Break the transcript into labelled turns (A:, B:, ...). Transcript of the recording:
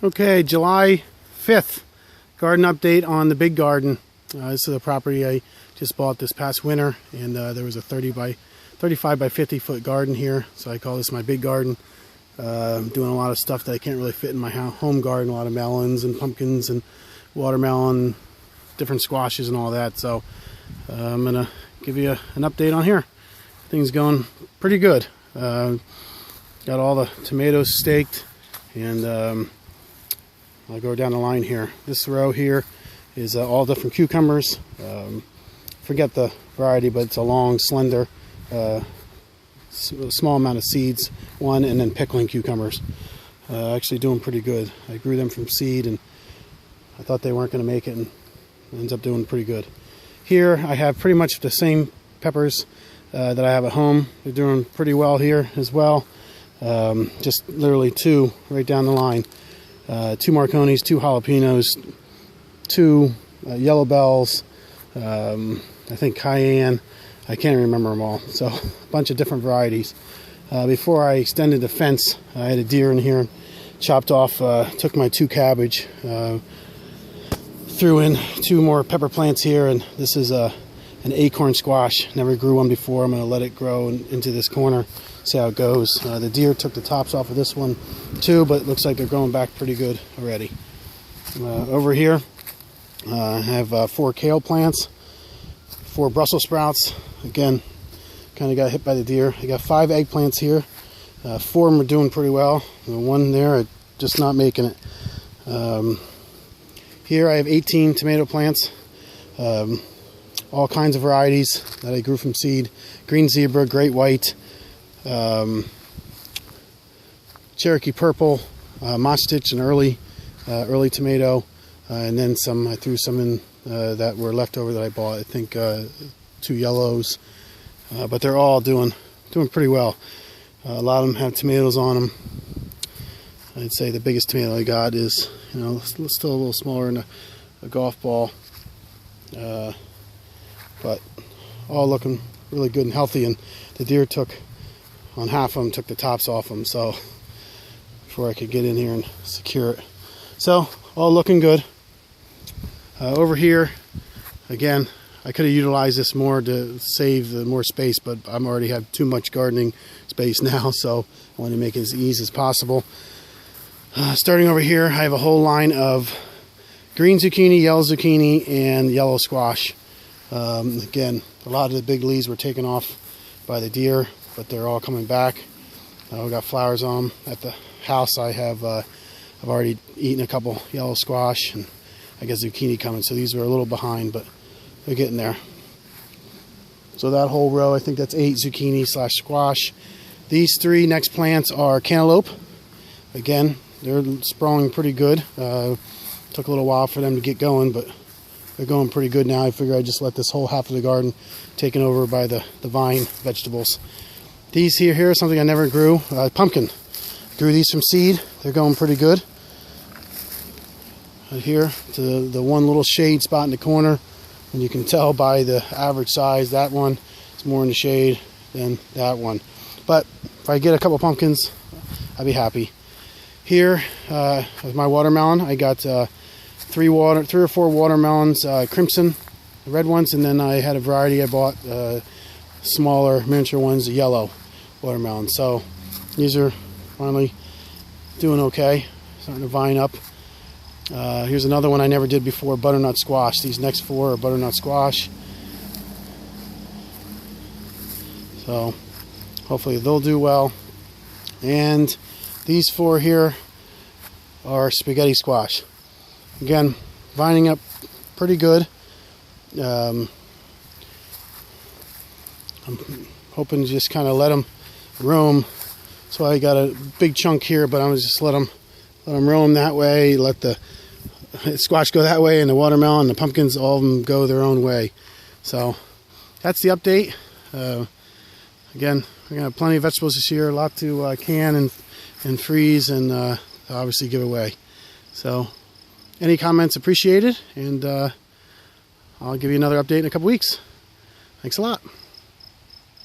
A: Okay, July 5th, garden update on the big garden. This is a property I just bought this past winter, and there was a 35 by 50 foot garden here, so I call this my big garden. I'm doing a lot of stuff that I can't really fit in my home garden, a lot of melons and pumpkins and watermelon, different squashes and all that, so I'm going to give you an update on here. Things going pretty good. Got all the tomatoes staked, and I'll go down the line here. This row here is all different cucumbers. Forget the variety, but it's a long, slender, small amount of seeds, one, and then pickling cucumbers. Actually doing pretty good. I grew them from seed, and I thought they weren't going to make it, and it ends up doing pretty good. Here I have pretty much the same peppers that I have at home. They're doing pretty well here as well. Just literally two right down the line. 2 Marconis, 2 jalapenos, 2 yellow bells, I think cayenne. I can't remember them all. So a bunch of different varieties. Before I extended the fence, I had a deer in here, chopped off, took my 2 cabbage, threw in 2 more pepper plants here, and this is an acorn squash. Never grew one before. I'm going to let it grow into this corner, see how it goes. The deer took the tops off of this one too, but it looks like they're growing back pretty good already. Over here I have 4 kale plants, 4 Brussels sprouts. Again, kind of got hit by the deer. I got 5 eggplants here. 4 of them are doing pretty well. The one there, just not making it. Here I have 18 tomato plants. All kinds of varieties that I grew from seed. Green zebra, great white, Cherokee purple, Mostich, an early tomato, and then some. I threw some in that were left over that I bought. I think 2 yellows, but they're all doing pretty well. A lot of them have tomatoes on them. I'd say the biggest tomato I got is, still a little smaller than a golf ball. But all looking really good and healthy, and the deer took on half of them, took the tops off them, so before I could get in here and secure it. So all looking good. Over here, again, I could have utilized this more to save more space, but I already have too much gardening space now, so I want to make it as easy as possible. Starting over here, I have a whole line of green zucchini, yellow zucchini, and yellow squash. Again, a lot of the big leaves were taken off by the deer, but they're all coming back. We got flowers on them. At the house, I've already eaten a couple yellow squash, and I guess zucchini coming. So these are a little behind, but they're getting there. So that whole row, I think that's 8 zucchini / squash. These 3 next plants are cantaloupe. Again, they're sprawling pretty good. Took a little while for them to get going, but they're going pretty good now. I figure I just let this whole half of the garden taken over by the vine vegetables. These here are something I never grew. Pumpkin. Grew these from seed. They're going pretty good. Right here to the one little shade spot in the corner, and you can tell by the average size that one is more in the shade than that one. But if I get a couple pumpkins, I'll be happy. Here with my watermelon, I got 3 or 4 watermelons, crimson, the red ones, and then I had a variety I bought, smaller miniature ones, yellow watermelon. So these are finally doing okay, starting to vine up. Here's another one I never did before, butternut squash. These next 4 are butternut squash. So hopefully they'll do well. And these 4 here are spaghetti squash. Again, vining up pretty good. I'm hoping to just kind of let them roam. So I got a big chunk here, but I'm going to just let them roam that way, let the squash go that way, and the watermelon and the pumpkins, all of them go their own way. So that's the update. Again, we're going to have plenty of vegetables this year, a lot to can and freeze and obviously give away. So any comments appreciated, and I'll give you another update in a couple weeks. Thanks a lot.